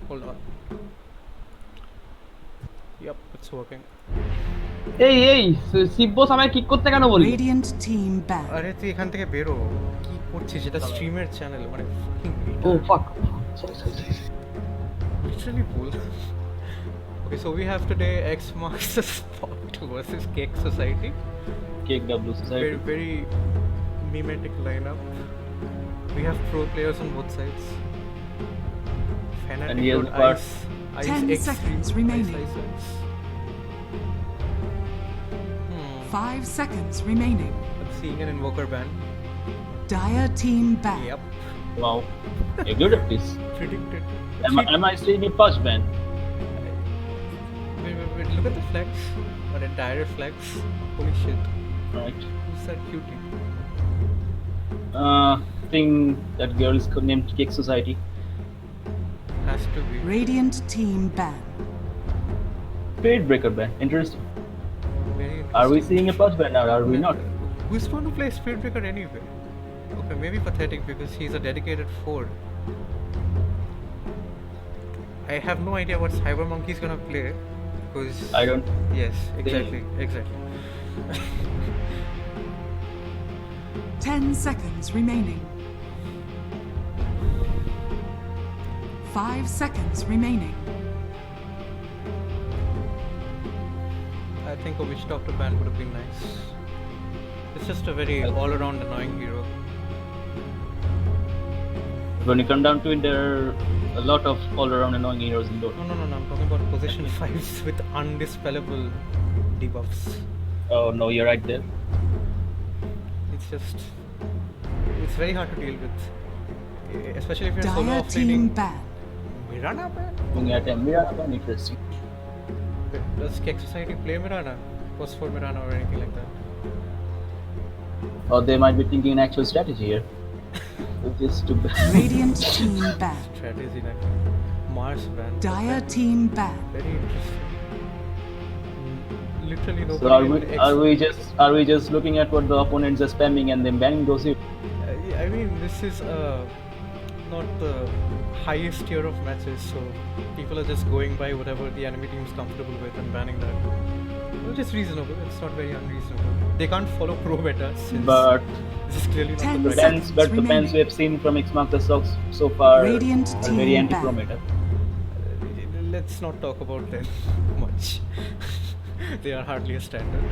Hold on. Yep, it's working. এই শিববোস আমায় kick করতে কেন বললি? Radiant team back. আরে তুই এখান থেকে বেরো, কি করছিস? এটা স্ট্রিমের চ্যানেল, মানে ও ফাক। Literally bull. Okay, so we have today X marks the spot versus Cake Society. Cake W Society. Very mimetic lineup. We have pro players on both sides. Fanatic And he has Road got Ice 10 X3, seconds remaining. Ice. 5 seconds remaining. I'm seeing an invoker ban. Dire team back. Yep. Wow. You're good at this. Predicted. Am I seeing a patch ban? Wait, look at the flex. An entire flex. Holy shit. Right. Who's that cutie? I think that girl is named Cake Society. Has to be. Radiant team ban. Trade breaker ban. Interesting. Very interesting. Are we seeing a patch ban or are we not? Who's going to play Speedbreaker anyway? Okay, maybe pathetic because he's a dedicated 4. I have no idea what Cyber Monkey's gonna play because I don't. Yes, exactly. 10 seconds remaining. 5 seconds remaining. I think a Witch Doctor ban would have been nice. It's just a very all-around annoying hero. When you come down to it, there are a lot of all-around annoying heroes in Dota. No, I'm talking about position 5s with undispellable debuffs. Oh no, you're right there. It's very hard to deal with, especially if you're solo Dire offlaning. team ban. Mirana ban? Looking at him, yeah, interesting. Does Cake Society play Mirana? Post for Mirana or anything like that? Or they might be thinking an actual strategy here. Which is to Radiant team ban. Strategy like Mars ban. Dire team ban. Very interesting. Literally nobody. So are we just looking at what the opponents are spamming and then banning those heroes? I mean, this is not the highest tier of matches, so people are just going by whatever the enemy team is comfortable with and banning that. Which is reasonable. It's not very unreasonable. They can't follow pro beta since But this is clearly not 10 the seconds. practice. but the bans we have seen from Xmark the Sox so far Radiant are team very ban. anti-pro-meta. Let's not talk about them much. They are hardly a standard.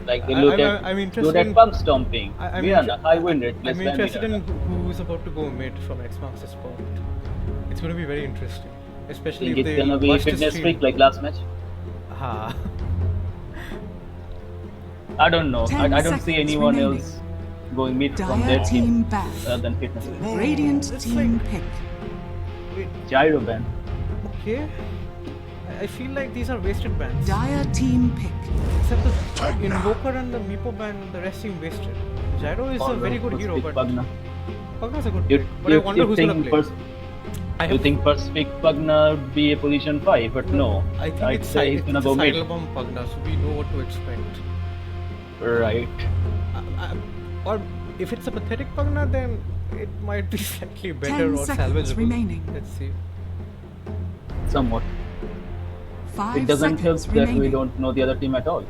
Like they I'm look interested at in- pump stomping. I'm Miranda, high win rate. I'm interested in who's about to go mid from Xbox's spot. It's going to be very interesting, especially Think if it's they gonna be watch the fitness stream. freak like last match? Ah, I don't know. 10 I don't see seconds anyone remaining. else going mid from Dire their team team ban. than fitness. Radiant It's team like- pick. wait, Gyro ban. okay. I feel like these are wasted bans. Dire team pick. Except the Invoker and the Meepo ban, the rest seem wasted. Gyro is a very good hero, but Pugna. Pugna's a good You, pick. But I wonder who's gonna play. I you have- think Perspic Pugna would be a position 5, but no. I think I'd it's say he's gonna it's go a mid. Sidle Bomb Pugna, so we know what to expect. Right. Or if it's a pathetic Pugna, then it might be slightly better 10 or seconds salvageable. remaining. Let's see. Somewhat. 5 It doesn't help seconds that we remaining. don't know the other team at all.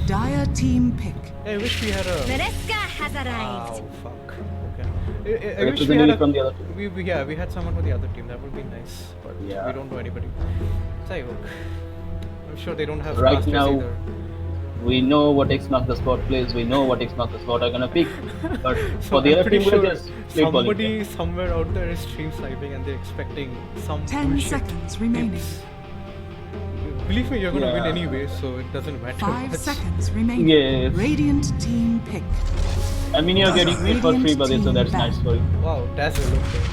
Dire team pick. I wish we had a. Vereska has arrived. Oh fuck. Okay. I wish we Representative had a. from the other team. We had someone for the other team. That would be nice. But Yeah. we don't know anybody. Saihok. I'm sure they don't have Right casters now, either. We know what Xmark the Spot plays, we know what Xmark the Spot are gonna pick. But So for the I'm other pretty team, we're sure just playballing somebody them. somewhere out there is stream sniping and they're expecting some 10 bullshit seconds remaining. tips. Believe me, you're gonna win Yeah. anyway, so it doesn't matter 5 much. seconds remaining. Yes. Radiant team pick. I mean, you're getting paid for free, but so that's Team nice for you. Wow, Dazzle, okay.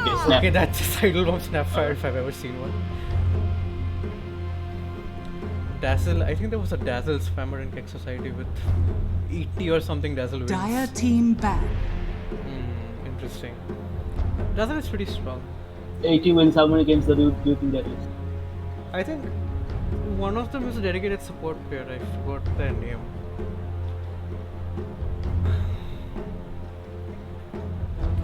Okay, snap. Okay, that's a Sidle Bomb Snapfire if I've ever seen one. Dazzle, I think there was a Dazzle spammer in Cake Society with 80 or something Dazzle wins. Dire team ban. Interesting. Dazzle is pretty strong. 80 wins, how many games do you think that is? I think one of them is a dedicated support player. I forgot their name.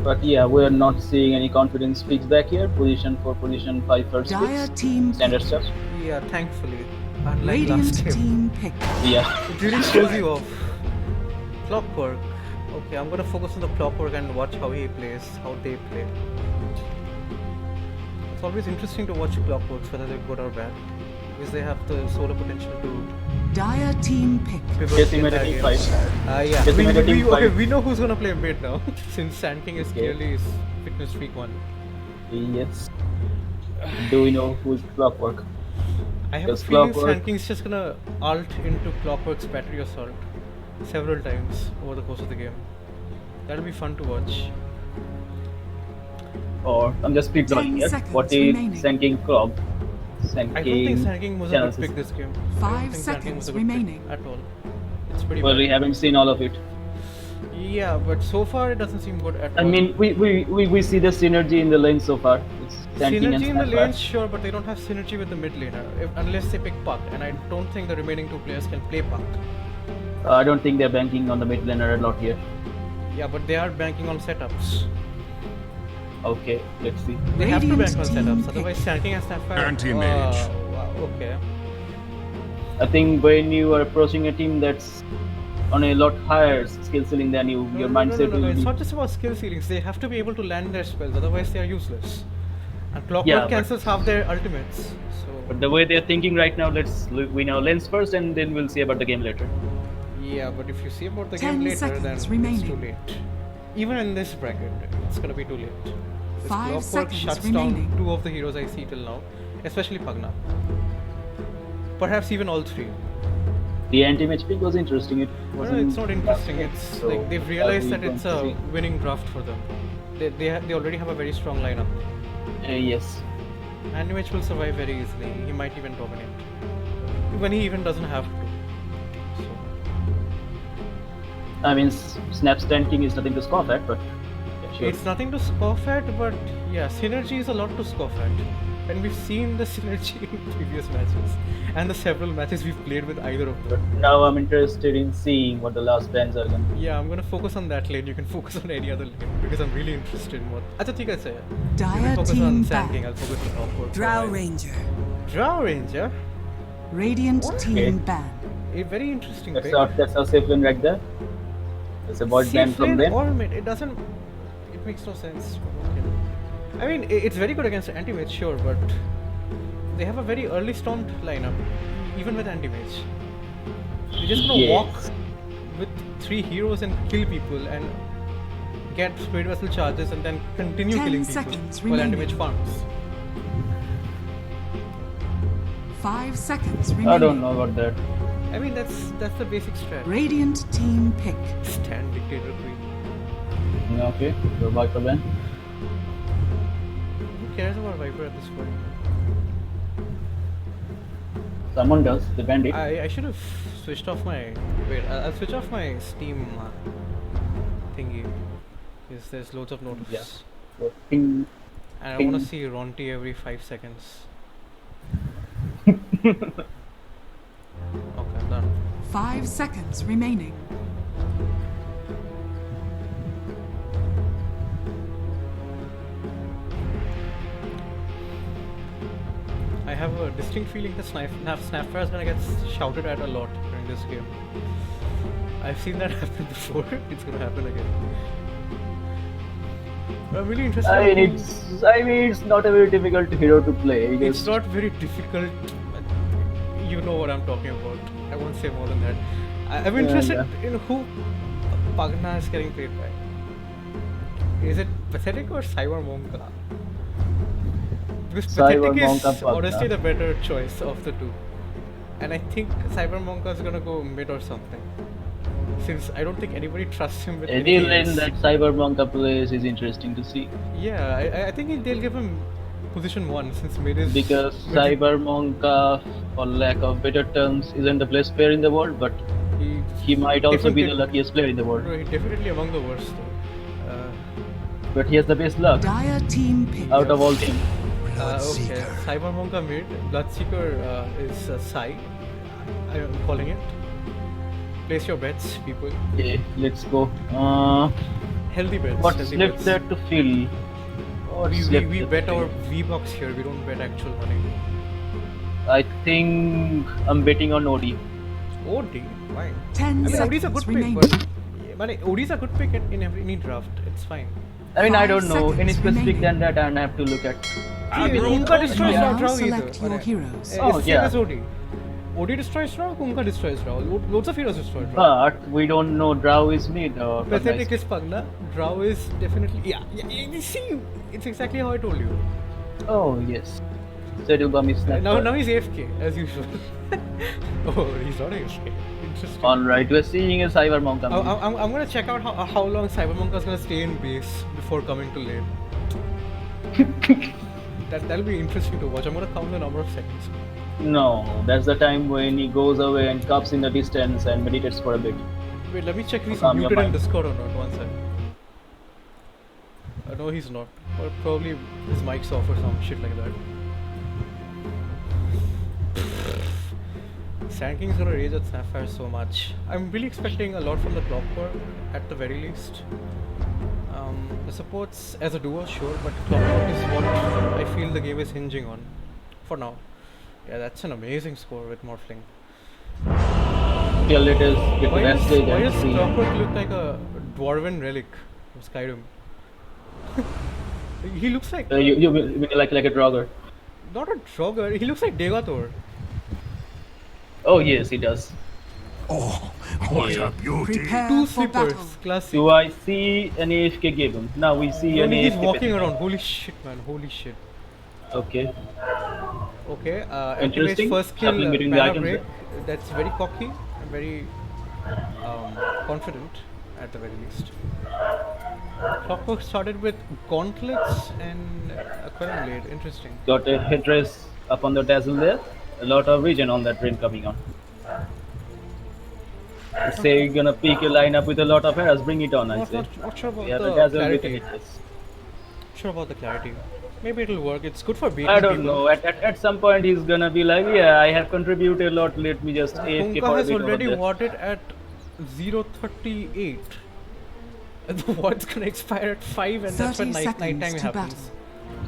But yeah, we are not seeing any confidence peaks back here. Position 4, position 5 first Dire picks. team Standard pick. stuff. Yeah, thankfully. Unlike Radiant last game. team pick. Yeah. It really throws you off. Clockwork. Okay, I'm gonna focus on the clockwork and watch how he plays, how they play. It's always interesting to watch clockworks, whether they're good or bad. Because they have the solo potential to Dire team pick. pivot Decimated in team that 5. game. Yeah. Decimated team Okay, 5. we know who's gonna play mid now. Since Sand King is Okay. clearly his fitness streak 1. Yes. Do we know who's Clockwork? I have a Does feeling Clockwork- Sand King's just gonna ult into Clockwork's battery assault several times over the course of the game. That'll be fun to watch. Or I'm just 10 speedrunning here. seconds What is remaining. Senking Clock? I don't think Sand King was a chances. good pick this game. I 5 don't think Sand King was seconds a good pick remaining. at all. It's pretty Well, bad. we haven't seen all of it. Yeah, but so far it doesn't seem good at I all. mean, we see the synergy in the lane so far. It's Senking and Synergy in the Snapper. lanes, sure, but they don't have synergy with the mid laner unless they pick Puck, and I don't think the remaining 2 players can play Puck. I don't think they're banking on the mid laner a lot here. Yeah, but they are banking on setups. Okay, let's see. They have to Radiant bank on team setups, pick. otherwise Sand King and Snapfire. Anti-mage. Wow, okay. I think when you are approaching a team that's on a lot higher skill ceiling than you, your mindset will It's be. not just about skill ceilings. They have to be able to land their spells, otherwise they are useless. And Clockwork Yeah, but- cancels half their ultimates. But So the way they're thinking right now, let's win our lanes first, and then we'll see about the game later. yeah, but if you see about the 10 game later, then seconds it's remaining. too late. Even in this bracket, it's gonna be too late. This 5 Clockwork seconds shuts remaining. down 2 of the heroes I see till now, especially Pagna. Perhaps even all 3. The anti-match pick was interesting. It No, wasn't. it's not interesting. It's So, like they've are realized we that it's going to a see? winning draft for them. They already have a very strong lineup. Yes. Animage will survive very easily. He might even dominate. When he even doesn't have to. So, I mean, Snap King is nothing to scoff at, but yeah, sure. it's nothing to scoff at, but yeah, synergy is a lot to scoff at. And we've seen the synergy in previous matches. And the several matches we've played with either of them. But now I'm interested in seeing what the last bans are going to be. Yeah, I'm gonna focus on that lane. You can focus on any other lane because I'm really interested in what. Acha, theek hai, sir. You Dire can focus team on Sand back. King. I'll focus on Clockwork. for a Drow while. Ranger. Drow Ranger. Radiant team Okay. ban. A very interesting That's pick. our safe lane right there. That's a bot ban Safe from lane them. or mid, it doesn't. It makes no sense. Okay. I mean, it's very good against anti-mage, sure, but they have a very early stormed lineup, even with anti-mage. They're just gonna Yes. walk with 3 heroes and kill people and get Spirit Vessel charges and then continue 10 killing people seconds while remaining. anti-mage farms. 5 seconds remaining. I don't know about that. I mean, that's the basic strat. Radiant team pick. Stand Dictator Queen. Okay, so Viper ban. Who cares about Viper at this point? Someone does, the bandit. I should have switched off my. Wait, I'll switch off my Steam thingy. Because there's loads of notices. Yeah. So, ping. And I want to Ping. see Ronti every 5 seconds. Okay, I'm done. 5 seconds remaining. I have a distinct feeling that Snapfire is gonna get shouted at a lot during this game. I've seen that happen before. It's gonna happen again. But I'm really interested. in who- I mean, it's not a very difficult hero to play. It's not very difficult. You know what I'm talking about. I won't say more than that. I'm interested in who Pagna is getting played by. Is it Pathetic or Cyber Monka? Because Cyber Pathetic Monka is Pagna. honestly the better choice of the two. And I think Cyber Monka is gonna go mid or something. Since I don't think anybody trusts him with Any anything lane else. that Cybermonka plays is interesting to see. Yeah, I think they'll give him position 1 since mid is Because mid- Cybermonka, for lack of better terms, isn't the best player in the world, but he might also be the definitely- luckiest player in the world. No, he's definitely among the worst though. But he has the best luck Dire team pick. out of all teams. Okay, Cyber Monka mid, Bloodseeker is Sai. I'm calling it. Place your bets, people. Okay, let's go. Healthy bets. What's healthy left bets. there to fill? What's left We there to bet fill? our V-Bucks here, we don't bet actual money. I think I'm betting on OD. OD? Why? 10 I mean, OD is a seconds good pick, remaining. but OD is a good pick in any draft. It's fine. I mean, I 5 don't know any seconds specific remaining. than that, and I have to look at. See, Kunka destroys Now Rao either. select your heroes. Oh, It's yeah. same as OD. OD destroys Rao, Kunka destroys Rao. Loads of heroes destroy Rao. But we don't know Drow is mid or. Pathetic is Pagna. Drow is definitely. Yeah, you see, it's exactly how I told you. Oh yes. Zedubam is not. Now he's AFK, as usual. Oh, he's not AFK. Interesting. Alright, we're seeing a Cyber Monk coming. I'm gonna check out how long Cybermonk is gonna stay in base before coming to lane. That'll be interesting to watch. I'm gonna count the number of seconds. No, that's the time when he goes away and cups in the distance and meditates for a bit. Wait, let me check if he's Calm your muted in mind. Discord or not. One second. No, he's not. Or probably his mic's off or some shit like that. Sand King's gonna rage at Sapphire so much. I'm really expecting a lot from the Clockwork at the very least. The supports as a duo, sure, but Clockwork is what I feel the game is hinging on for now. Yeah, that's an amazing score with Morphling. Yeah, let us get to Why that does, stage why and does see. Clockwork look like a dwarven relic from Skyrim? He looks like You mean like a Draugr? not a Draugr. He looks like Devator. Oh yes, he does. Oh, what Yeah. a beauty. Prepare Two for sleepers, battle. classic. Do I see an AFK Gibbon? Now we see an Only he's AFK. walking around. Holy shit, man! Holy shit. Okay. Okay. Activates Interesting. first skill Shuffling between the mana items break. That's very cocky and very confident at the very least. Clockwork started with gauntlets and Aquarium Blade. Interesting. Got a headdress up on the dazzle there. A lot of region on that rain coming on. Say you're gonna pick a lineup with a lot of arrows, bring it on, I say. Not sure about We have the a dazzle with a clarity. headdress. Sure about the clarity. Maybe it'll work. It's good for beating I don't people. know. At some point he's gonna be like, yeah, I have contributed a lot. Let me just AFK Kunka for a has bit over already there. warded at 0:38. And the ward's gonna expire at 5 and that's 30 when nighttime seconds to happens.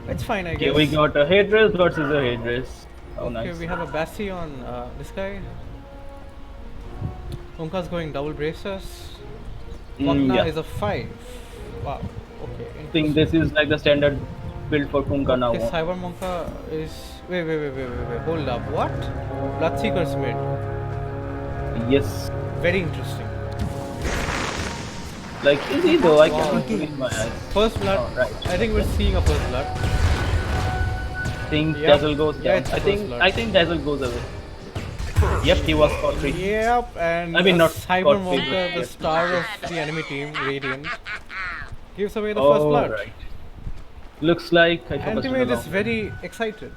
It's fine, I Okay, guess. we got a headdress versus a headdress. Oh, Okay, nice. we have a Bassi on this guy. Kunka's going double braces. Wagner Yeah. is a 5. Wow. Okay. I think this is like the standard build for Kunka now. Okay, Cyber Monka is. Wait. Hold up. What? Bloodseeker's mid. Yes. Very interesting. Like, is he though? I Wow. can't believe my eyes. First blood. Oh, right. I think we're seeing a first blood. I think Yep. Dazzle goes Yeah, down. it's I first think blood. I think Dazzle goes away. Yep, he was for 3. Yep, and I mean, not Cyber Scott Monka, Pilgrim. the star of the enemy team, Radiant, gives away the Oh, first blood. right. Looks like I focused on the Antimage is long. very excited.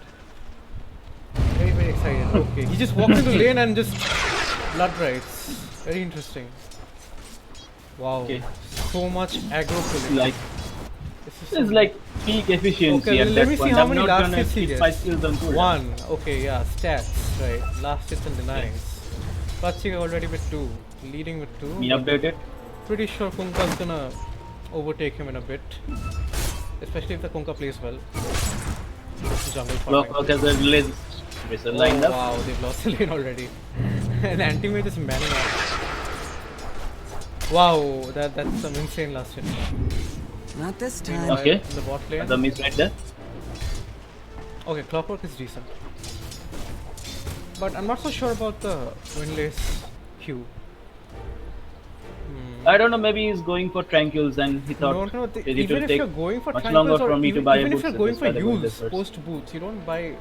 Very excited. Okay, he just walks into lane and just blood rights. Very interesting. Wow, Okay. so much aggro pulling. Like, This this is like peak efficiency Okay, at let that me see point. how I'm many not last gonna hits he keep my gets. skills on cooldown. 1. Okay, yeah, stats. Right. Last hits and denies. Platchik already with 2. Leading with 2. Me updated. Pretty sure Kunka's gonna overtake him in a bit. Especially if the Kunka plays well. Jungle farming. Clockwork has a list. There's a lined up. Wow, they've lost the lane already. And Anti-Mage is manning up. Wow, that's some insane last hit. Not this time. Meanwhile, Okay. in the bot lane. The miss right there. Okay, Clockwork is decent. But I'm not so sure about the Windlace Q. I don't know, maybe he's going for tranquils and he thought No, it even will if take you're going for much tranquils longer or for me even, to buy a even if boost you're going for instead of use this first. post boots, you don't buy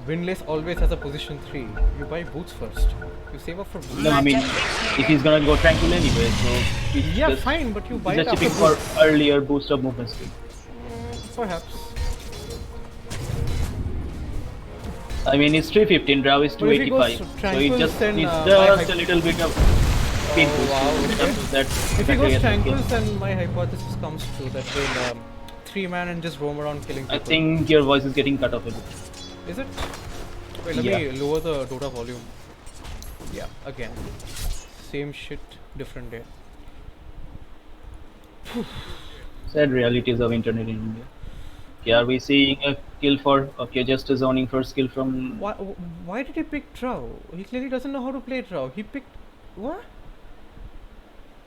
Windlace always as a position 3. You buy boots first. You save up for boots. No, I mean, if he's gonna go tranquil anyway, so he's Yeah, just, fine, but you buy he's it just after chipping for boots. earlier boost of movement speed. Perhaps. I mean, it's 315, Drow is But if he goes 285, to so he tranquils, just then, needs my just hypo- a little bit of speed Oh, boost. wow, okay. That's If he that goes really tranquils, okay. then my hypothesis comes true that they'll 3-man and just roam around killing people. I think your voice is getting cut off a bit. Is it? Wait, let Yeah. me lower the Dota volume. Yeah, again. Same shit, different day. Sad realities of internet in India. Okay, are we seeing a kill for? Okay, just a zoning first kill from. Why did he pick Drow? He clearly doesn't know how to play Drow. He picked what?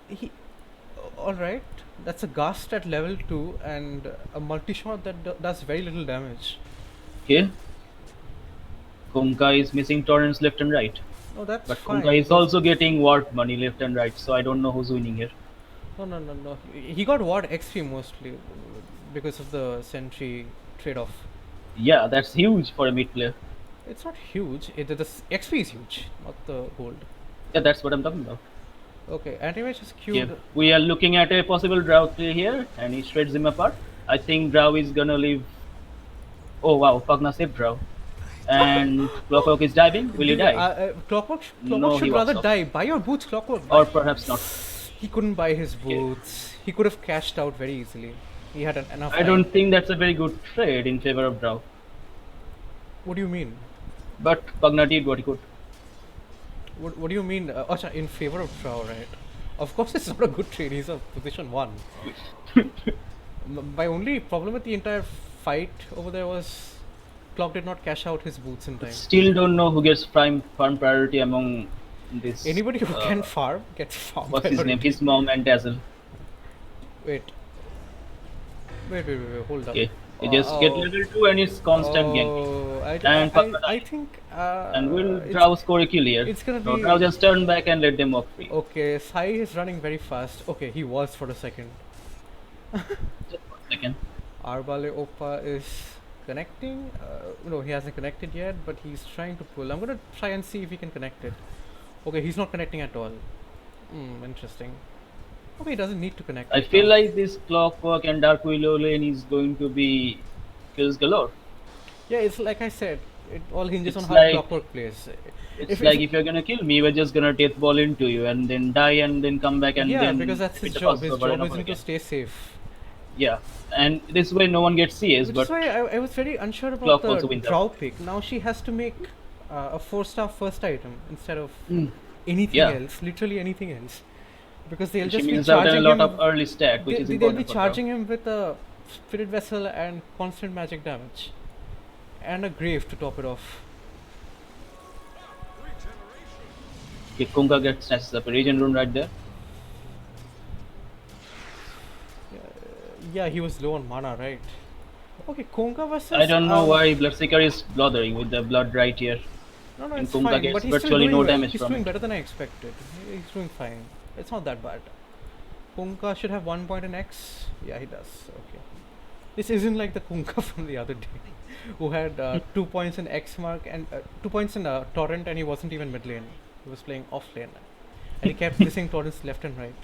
He all right. That's a Gast at level 2 and a multi-shot that does very little damage. Okay. Kunka is missing torrents left and right. No, that's But fine. Kunka is also getting warp money left and right, so I don't know who's winning here. No. He got Ward XP mostly because of the Sentry trade-off. Yeah, that's huge for a mid player. It's not huge. The XP is huge, not the gold. Yeah, that's what I'm talking about. Okay, anti-mage is Yeah, cubed. we are looking at a possible Drow play here, and he shreds him apart. I think Drow is gonna leave. Oh wow, Pugna saved Drow. And Clockwork is diving. Will he die? Clockwork No, he should walks rather off. die. Buy your boots, Clockwork. Or perhaps not. He couldn't buy his Okay. boots. He could have cashed out very easily. He had enough I time. don't think that's a very good trade in favor of Drow. What do you mean? But Pugna did what he could. What do you mean? In favor of Drow, right? Of course, it's not a good trade. He's a position 1. My only problem with the entire fight over there was Clock did not cash out his boots in time. Still don't know who gets farm priority among this. Anybody who can farm gets farm. What's his name? priority. His mom and Dazzle. Wait, hold up. Okay. You just get level 2 and it's constant gank. Oh, And I think. And will it's- Drow score a kill here? it's gonna No, be- Drow just turn back and let them walk free. Okay, Sai is running very fast. Okay, he was for a second. Just 1 second. Arbale Oppa is connecting. No, he hasn't connected yet, but he's trying to pull. I'm gonna try and see if he can connect it. Okay, he's not connecting at all. Interesting. Okay, he doesn't need to connect. I it feel now. like this Clockwork and Dark Willow lane is going to be kills galore. Yeah, it's like I said. It all hinges It's on how like- Clockwork plays. It's like if you're gonna kill me, we're just gonna death ball into you and then die and then come back and yeah, then because that's his hit the job. pass His over and job over isn't to again. stay safe. Yeah, and this way no one gets CS, Which but is why I was very unsure about Clock also the wins Drow pick. Now she has to make a 4-star first item instead of anything Yeah. else, literally anything else. Because they'll she just be misses out on charging a lot him. of early stat, which is They'll important be for charging him with a Spirit Vessel and constant magic damage. And a Grave to top it off. Okay, Kunga gets snatches up a regen rune right there. Yeah, he was low on mana, right? Okay, Konka versus. I don't know why Bloodseeker is bothering with the blood right here. No, and it's Konka fine. gets But he's still virtually doing no well. damage He's from doing it. better than I expected. He's doing fine. It's not that bad. Konka should have 1 point in X. Yeah, he does. Okay. This isn't like the Konka from the other day, who had 2 points in X mark and 2 points in Torrent, and he wasn't even mid lane. He was playing off lane, and he kept missing torrents left and right.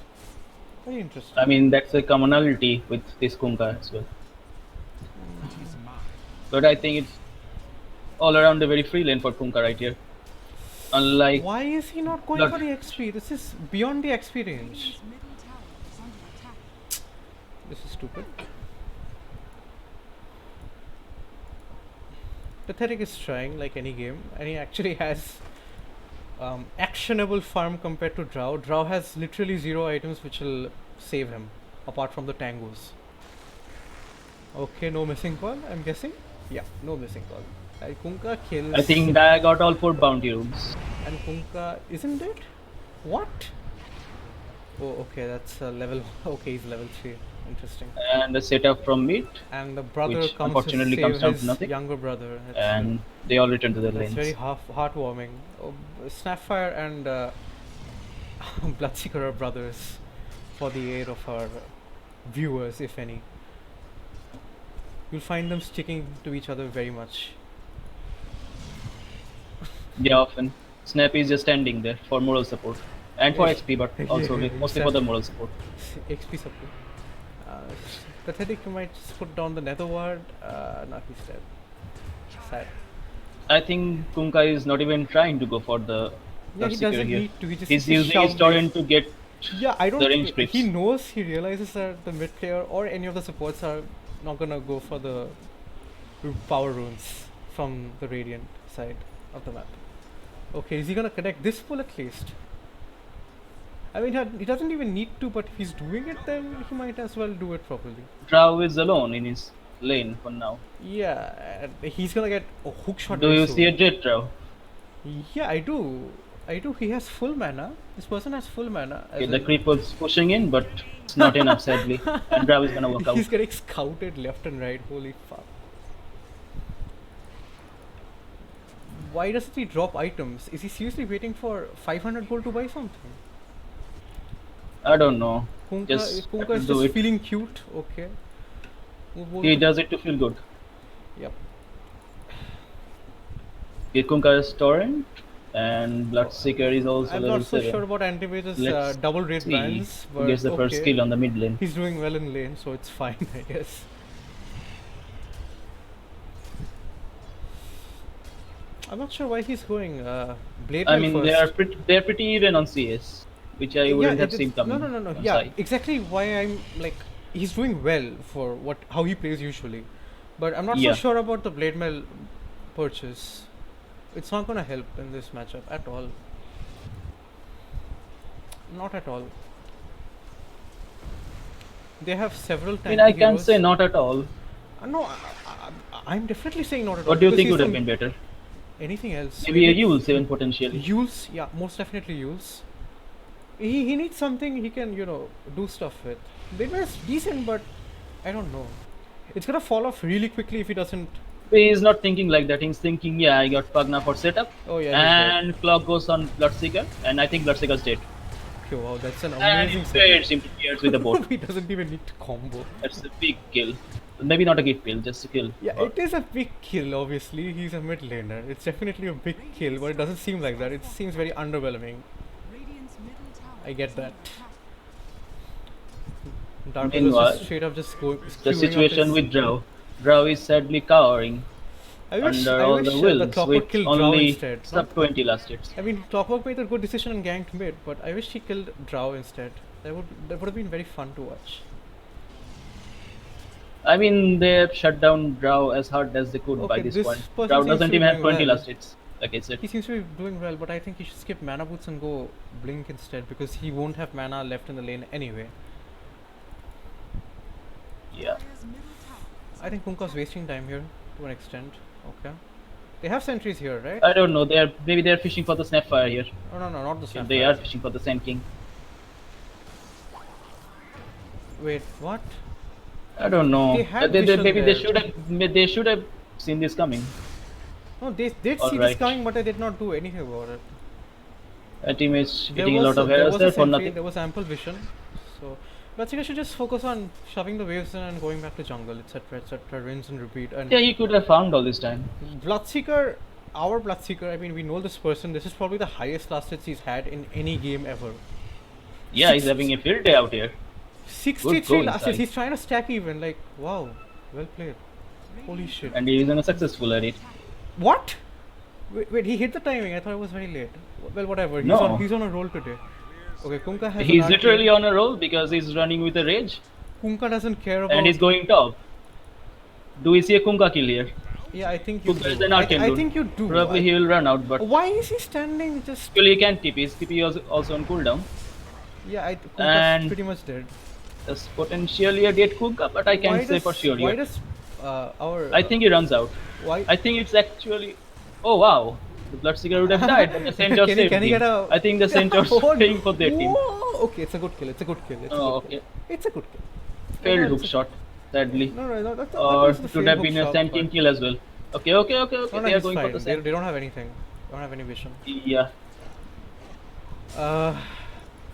Very interesting. I mean, that's a commonality with this Kunka as well. But I think it's all around a very free lane for Kunka right here. Unlike Why is he not going Look. for the XP? This is beyond the XP range. This is stupid. Pathetic is trying like any game, and he actually has actionable farm compared to Drow. Drow has literally 0 items which will save him, apart from the tangos. Okay, no missing call, I'm guessing? Yeah, no missing call. Kunka kills. I think Daya got all 4 bounty rooms. And Kunka isn't it? What? Oh, okay, that's level. Okay, he's level 3. Interesting. And a setup from mid, And the brother Which comes unfortunately to comes save down to his nothing. younger brother. That's, and they all return to their that's lanes. very heartwarming. Oh, Snapfire and Bloodseeker are brothers for the aid of our viewers, if any. You'll find them sticking to each other very much. Yeah, often. Snap is just standing there for moral support. And for Yes. XP, but also mostly for the moral support. XP support. Pathetic, you might just put down the nether ward. Not he's dead. Sad. I think Kunka is not even trying to go for the Yeah, he Bloodseeker doesn't here. need to. He just He's needs to using his shove torrent to get Yeah, I don't. the range creeps. He knows. He realizes that the mid player or any of the supports are not gonna go for the power runes from the Radiant side of the map. Okay, is he gonna connect this pull at least? I mean, he doesn't even need to, but if he's doing it, then he might as well do it properly. Drow is alone in his lane for now. Yeah, and he's gonna get a hook shot. Do very you soon. see a Jet Drow? Yeah, I do. I do. He has full mana. This person has full mana. Okay, as the in- creep was pushing in, but it's not enough, sadly. And Drow is gonna work out. He's getting scouted left and right. Holy fuck. Why doesn't he drop items? Is he seriously waiting for 500 gold to buy something? I don't know. Kunka, Just Kunka is do just it. feeling cute. Okay. He does it to feel good. Yep. Kirkunka is Torrent, and Bloodseeker is also I'm level not so 7. sure about Antimage's Let's double rate see bans, who but gets the first okay. skill on the mid lane. He's doing well in lane, so it's fine, I guess. I'm not sure why he's going Blade I Mail mean, first. they're pretty even on CS, which I wouldn't have seen coming. No. on Yeah, side. exactly why I'm like, he's doing well for how he plays usually, but I'm not Yeah. so sure about the Blade Mail purchase. It's not gonna help in this matchup at all. Not at all. They have several I tanky mean, I can't heroes. say not at all. No, I'm definitely saying not at all. What do you because think he's would have from been better? anything else? Maybe a Yule 7 potentially. Yules, yeah, most definitely Yules. He needs something he can, do stuff with. Blade Mail is decent, but I don't know. It's gonna fall off really quickly if he doesn't. He's not thinking like that. He's thinking, yeah, I got Pugna for setup. Oh yeah. he's And clock goes on Bloodseeker, and I think Bloodseeker's dead. dead. Okay, wow, that's an And amazing it set. fades him to tears with a boat. He doesn't even need to combo. That's a big kill. Maybe not a big kill, just a kill. Yeah, But it is a big kill. Obviously, he's a mid laner. It's definitely a big kill, but it doesn't seem like that. It seems very underwhelming. I get that. Dark Horse Meanwhile, is straight up just going. the situation with Drow. Drow is sadly cowering under all the the wills, Clockwork which killed Drow only instead. sub 20 last hits. I mean, Clockwork made a good decision and ganked mid, but I wish he killed Drow instead. That would have been very fun to watch. I mean, they have shut down Drow as hard as they could by Okay, this this point. person Drow seems doesn't to be even have doing 20 well. last hits, like I said. He seems to be doing well, but I think he should skip mana boots and go blink instead because he won't have mana left in the lane anyway. Yeah. I think Kunka's wasting time here to an extent. Okay. They have sentries here, right? I don't know. Maybe they're fishing for the Snapfire here. No, not the If Snapfire. they are fishing for the Sand King. Wait, what? I don't know. They had Maybe vision they there. they should have seen this coming. No, they did see this Alright. coming, but they did not do anything about it. A team is There getting a lot of there errors was there a for sentry, nothing. there was ample vision. So, Bloodseeker should just focus on shoving the waves in and going back to jungle, etc., rinse and repeat. And Yeah, he could have farmed all this time. Bloodseeker, our Bloodseeker, I mean, we know this person. This is probably the highest last hits he's had in any game ever. Yeah, he's having a field day out here. 63 goal last hits. inside. He's trying to stack even. Like, wow, well played. Holy shit. And he isn't successful at it. What? Wait, he hit the timing. I thought it was very late. Well, whatever. No. He's on a roll today. Okay, Kunka has. He's an literally arcade. on a roll because he's running with a rage Kunka doesn't care about. and he's going top. Do we see a Kunka kill here? Yeah, I think you Kunka is do. an arcane I dude. think you do. Probably he will run out, but Why is he standing just? actually he can TP. His TP is also on cooldown. Yeah, Kunka's And- pretty much dead. That's potentially a dead Kunka, but I Why can't say does- for sure Why yet. does our? I think he runs out. Why? I think it's actually. Oh wow, the Bloodseeker would have died, but the Centaur Can he- saved can he him. get a- I think the Centaur's Oh, paying for their team. Whoa! Okay, it's a good kill. It's a good kill. It's a Oh, good okay. kill. It's a good kill. Failed Yeah, hook it's a- shot, sadly. No, that Or was the it failed would have hook been a shot, Sand King but- kill as well. Okay. No, They are he's going for fine. the They Sand. don't have anything. They don't have any vision. Yeah.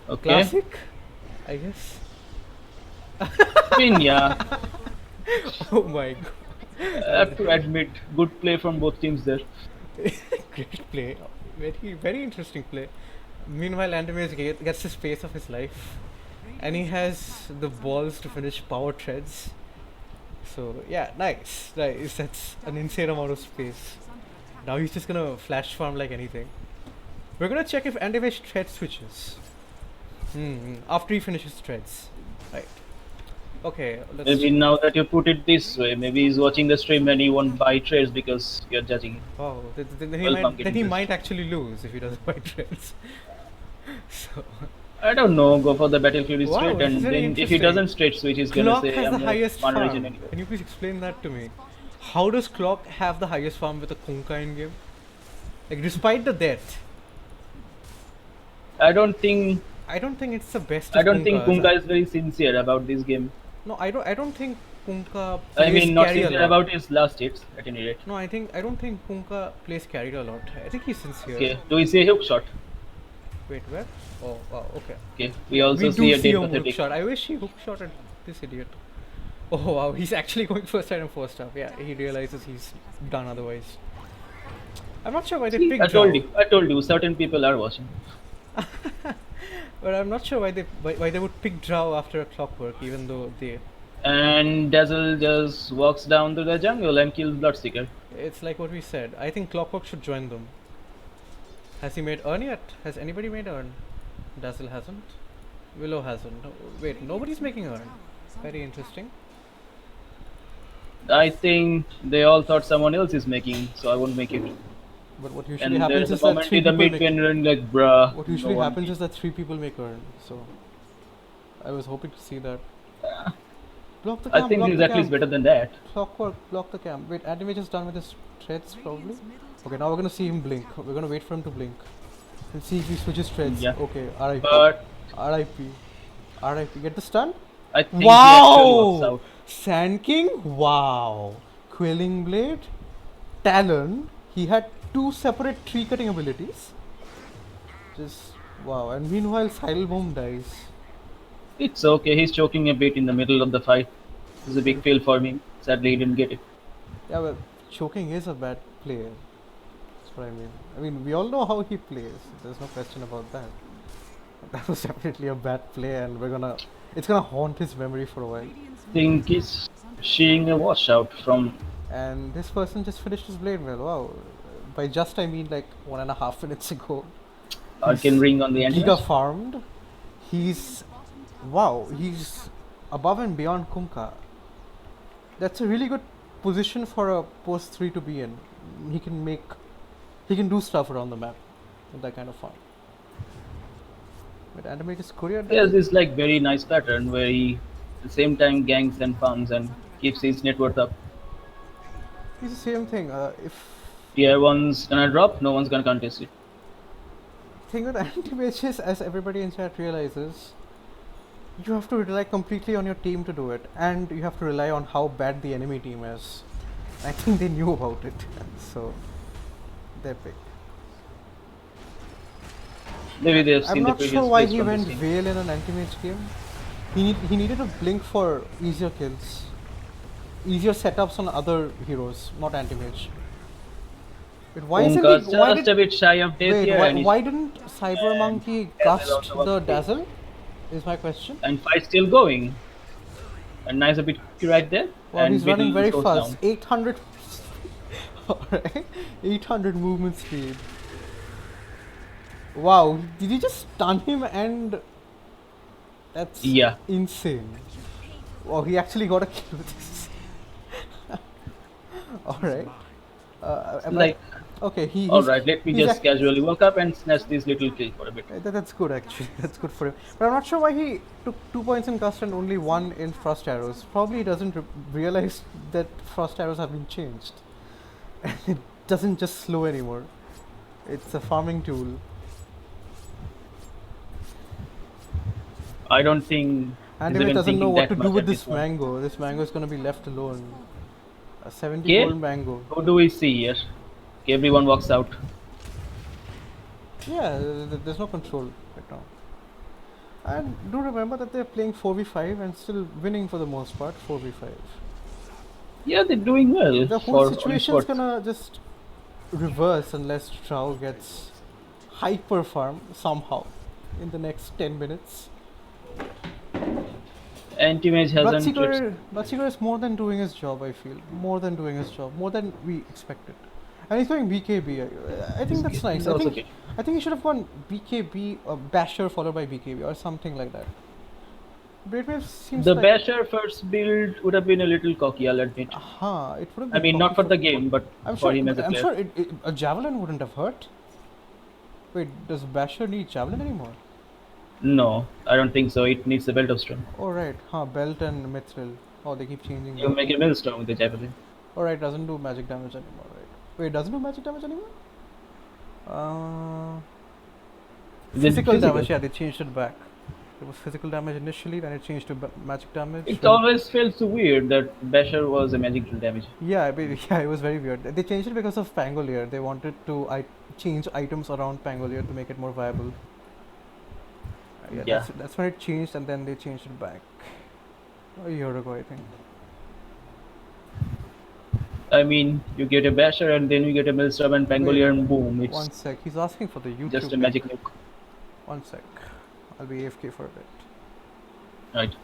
Okay. Classic, I guess. I mean, yeah. Oh my god. I have to admit, good play from both teams there. Great play. Very interesting play. Meanwhile, Andreas gets the space of his life. And he has the balls to finish power treads. So, yeah, nice. That's an insane amount of space. Now he's just gonna flash farm like anything. We're gonna check if Andreas tread switches. After he finishes treads. Right. Okay, let's. Maybe now that you put it this way, maybe he's watching the stream and he won't buy trades because you're judging him. Oh, then Well, pumpkin he juice. might actually lose if he doesn't buy trades. So, I don't know. Go for the Battlefield Wow, straight, this is and very then if he interesting. doesn't straight switch, he's gonna Clock say has I'm the not highest farm. Regen anyway. Can you please explain that to me? How does Clock have the highest farm with a Kunkka in game? Like, despite the death, I don't think I don't think it's the best. I Of don't think Kunkkas. Kunkka is very sincere about this game. No, I don't think Kunkka I plays mean, not carry a sincere lot. about his last hits at any rate. No, I don't think Kunkka plays carry a lot. I think he's sincere. Okay, do we see a hook shot? Wait, where? Oh, wow, okay. Okay, we also We see do a see dead a hook pathetic. shot. I wish he hook shot at this idiot. Oh wow, he's actually going first side and first half. Yeah, he realizes he's done otherwise. I'm not sure why they picked I Zhao, told you, certain people are watching. but I'm not sure why they would pick Zhao after a clockwork, even though they. And Dazzle just walks down to the jungle and kills Bloodseeker. It's like what we said. I think Clockwork should join them. Has he made Earn yet? Has anybody made Earn? Dazzle hasn't. Willow hasn't. No, wait, nobody's making Earn. Very interesting. I think they all thought someone else is making, so I won't make it. But what usually And happens there's a is that moment three in the people mid make. when you're like, bruh. What no usually one happens made. is that three people make Earn. So I was hoping to see that. Block the I camp. think Block he's the at least camp. better than that. Clockwork. Block the camp. Wait, Anime is done with his threads probably. Okay, now we're gonna see him blink. We're gonna wait for him to blink and see if he switches threads. Yeah. Okay, RIP. But RIP. RIP. Get the stun. I think he actually walks Wow! out. Sand King? Wow! Quelling Blade? Talon? He had two separate tree cutting abilities. Just wow. And meanwhile, Sidle Bomb dies. It's okay, he's choking a bit in the middle of the fight. It's a big fail for me. Sadly, he didn't get it. Yeah, well, choking is a bad play. That's what I mean. I mean, we all know how he plays. There's no question about that. That was definitely a bad play, and it's gonna haunt his memory for a while. Think he's seeing a washout from. And this person just finished his blade well. Wow. By just I mean like 1.5 minutes ago. Arcane Ring on the end. Giga farmed. He's he's above and beyond Kunkka. That's a really good position for a post 3 to be in. He can do stuff around the map with that kind of farm. But Animate is Korea. He has this like very nice pattern where he at the same time ganks and farms and keeps his net worth up. It's the same thing. If Tier 1's gonna drop, no one's gonna contest it. thing with anti-mages, as everybody in chat realizes, you have to rely completely on your team to do it, and you have to rely on how bad the enemy team is. I think they knew about it, so they're big. Maybe they've I'm seen the not previous sure why plays he from this went team. Veil in an anti-mage game. He needed a blink for easier kills, easier setups on other heroes, not anti-mage. But why isn't Kunkka's he? Why just did, a bit shy of death wait, here, why, and, why didn't Cyber Monkey Dazzle cast also the was Dazzle? Is my question. and fight's still going. And nice a bit right there. Wow, and he's running Beetle very goes fast. down. 800. Alright. 800 movement speed. Wow, did you just stun him and. That's Yeah. insane. Wow, he actually got a kill with this. Alright. Like, okay, alright, let me he's just casually walk up and snatch this little kill for a bit. That's good actually. That's good for him. But I'm not sure why he took 2 points in Gust and only 1 in Frost Arrows. Probably he doesn't realize that Frost Arrows have been changed. And it doesn't just slow anymore. It's a farming tool. I don't think And he's he even doesn't know thinking what that to do much with at this point. mango. This mango is going to be left alone. A 70 Okay. gold mango. Who do we see here? Okay, everyone walks out. Yeah, there's no control right now. And do remember that they're playing 4v5 and still winning for the most part. 4v5. Yeah, they're doing well. The whole for situation's esports. gonna just reverse unless Trow gets hyper farm somehow in the next 10 minutes. Anti-mage hasn't tripped. Bloodseeker is more than doing his job, I feel. More than doing his job. More than we expected. And he's going BKB. I think that's nice. He's I also think, okay. I think he should have gone BKB, Basher followed by BKB or something like that. Braidwave seems The like... Basher first build would have been a little cocky, I'll admit. It would have I been mean, not cocky for the game, but I'm for sure, him as a I'm player. sure a javelin wouldn't have hurt. Wait, does Basher need javelin anymore? No, I don't think so. It needs a belt of stone. Alright, belt and mithril. Oh, they keep changing You that. make a millstone with the javelin. Alright, doesn't do magic damage anymore, right? Wait, doesn't do magic damage anymore? Is it Physical damage, yeah, they changed it back. It was physical damage initially, then it changed to magic damage. It when- always felt so weird that Basher was a magic damage. Yeah, yeah, it was very weird. They changed it because of Pangolier. They wanted to change items around Pangolier to make it more viable. Yeah, Yeah. that's when it changed, and then they changed it back a year ago, I think. I mean, you get a Basher and then you get a Millstone and Pangolier and boom, it's One sec, he's asking for the YouTube. just a link. magic nuke. One sec, I'll be AFK for a bit. Right.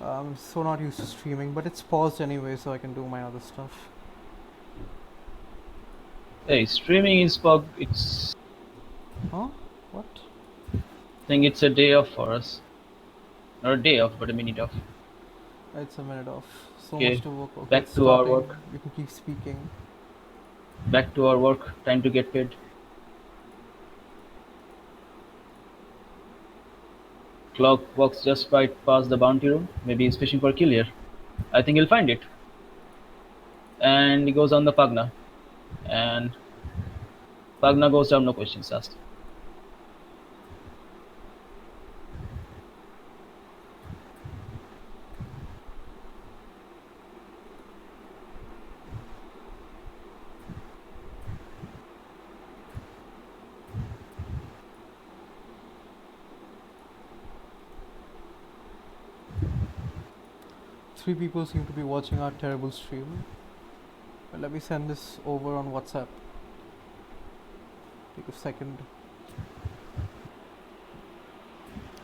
I'm so not used to streaming, but it's paused anyway, so I can do my other stuff. Hey, streaming is for it's Huh? What? I think it's a day off for us. Not a day off, but a minute off. It's a minute off. So Okay, much to work. Okay, back it's to our starting. work. You can keep speaking. Back to our work, time to get paid. Clock walks just right past the bounty room. Maybe he's fishing for a kill here. I think he'll find it. And he goes on the Pagna. And Pagna goes down, no questions asked. Three people seem to be watching our terrible stream. But let me send this over on WhatsApp. Take a second.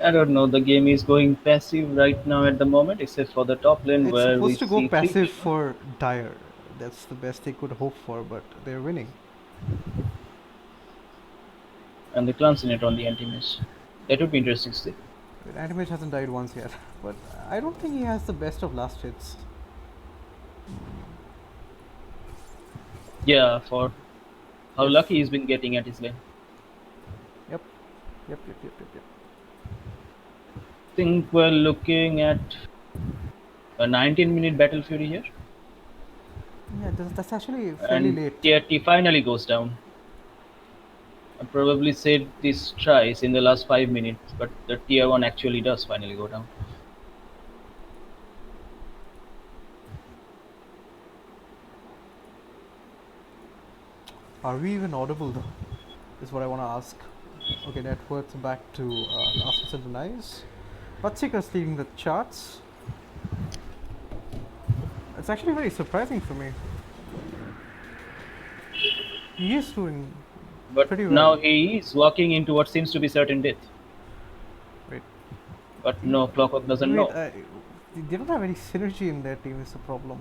I don't know, the game is going passive right now at the moment, except for the top lane It's where we supposed to go see passive for Dire. That's the best they could hope for, but they're winning. and the Clansinet on the anti-mage. That would be interesting to see. Animage hasn't died once yet, but I don't think he has the best of last hits. Yeah, for how Yes. lucky he's been getting at his lane. Yep. Yep. I think we're looking at a 19-minute Battle Fury here. Yeah, that's actually fairly And late. TRT finally goes down. I probably said this twice in the last 5 minutes, but the tier 1 actually does finally go down. Are we even audible though? Is what I want to ask. Okay, net worth back to assets and denies. Vatsika's leading the charts. It's actually very surprising for me. He is doing But pretty now well. he is walking into what seems to be certain death. Wait, But no, Clockwork doesn't know. they don't have any synergy in their team is the problem.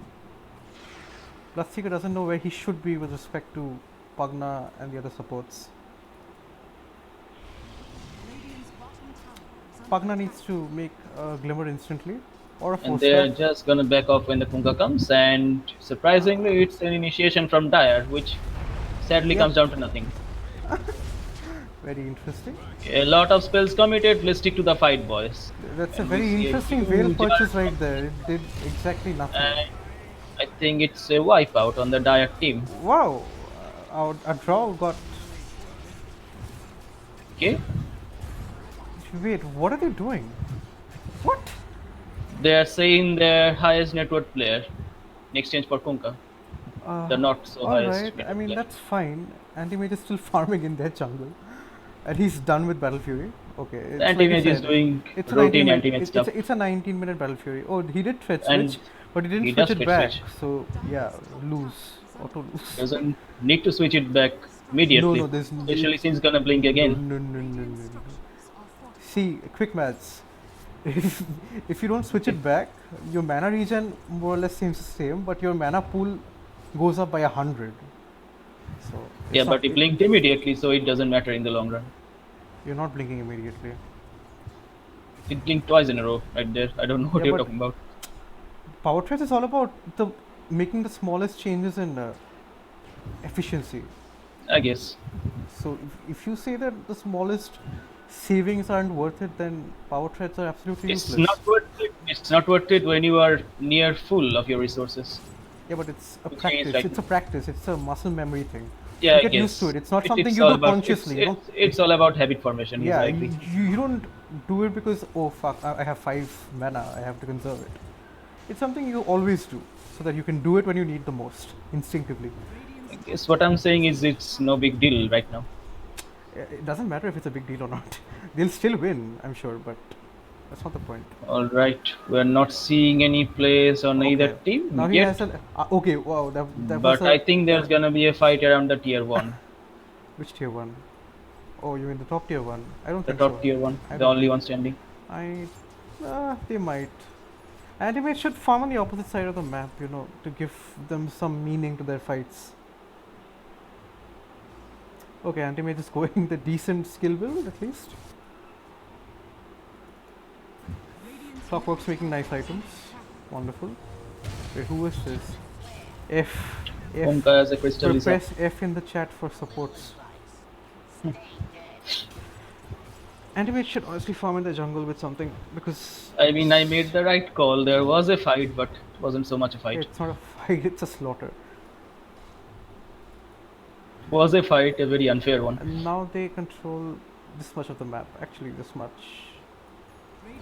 Vatsika doesn't know where he should be with respect to Pagna and the other supports. Pagna needs to make a glimmer instantly, or a And force they're step. just gonna back off when the Kunka comes, and surprisingly, it's an initiation from Dire, which sadly Yep. comes down to nothing. Very interesting. A lot of spells committed, let's stick to the fight, boys. That's a And we very see a interesting veil huge purchase arc. right there. It did exactly nothing. And I think it's a wipeout on the Dire team. Wow, our draw got. Okay? Wait, what are they doing? What? They are saying their highest net worth player in exchange for Kunka. The not so highest. Alright, net I worth mean, player. that's fine. Anti-Mage is still farming in their jungle. And he's done with Battle Fury. Okay. It's The like anti-mage you is said, doing it's a routine 19 anti-mage minute, stuff. it's a 19-minute Battle Fury. Oh, he did thread And switch, but he didn't he switch does it thread back. switch. So, yeah, lose. Auto lose. Doesn't need to switch it back immediately. No, there's Especially since it's gonna blink again. No. See, quick maths. If you don't switch it back, your mana regen more or less seems the same, but your mana pool goes up by 100. So it's Yeah, not- but he blinked immediately, so it doesn't matter in the long run. You're not blinking immediately. It blinked twice in a row right there. I don't know what Yeah, you're but- talking about. Power threads is all about the making the smallest changes in efficiency. I guess. So if you say that the smallest savings aren't worth it, then power threads are absolutely It's useless. not worth it. It's not worth it when you are near full of your resources. Yeah, but it's a Which is practice. like- It's a practice. It's a muscle memory thing. Yeah, You I get used to guess. it. It's not something it's you all do about, consciously. You don't, It's all about habit formation. Yes, yeah, I agree. you don't do it because, oh fuck, I have 5 mana, I have to conserve it. It's something you always do, so that you can do it when you need the most, instinctively. I guess what I'm saying is it's no big deal right now. It doesn't matter if it's a big deal or not. They'll still win, I'm sure, but that's not the point. All right, we're not seeing any plays on either Okay. team Now he yet, has an. Okay, wow, that but was a. I think there's gonna be a fight around the tier 1, Which tier 1? Oh, you mean the top tier 1? I don't the think top so. tier 1, I the don't only think- one standing. They might. Antimate should farm on the opposite side of the map, you know, to give them some meaning to their fights. Okay, Antimate is going the decent skill build at least. Clockwork's making nice items. Wonderful. Wait, who is this? F. Honka as a crystal is up. Press F in the chat for supports. Antimate should honestly farm in the jungle with something because I mean, I made the right call. There was a fight, but it wasn't so much a fight. it's not a fight, it's a slaughter. It was a fight, a very unfair one. And now they control this much of the map. Actually, this much.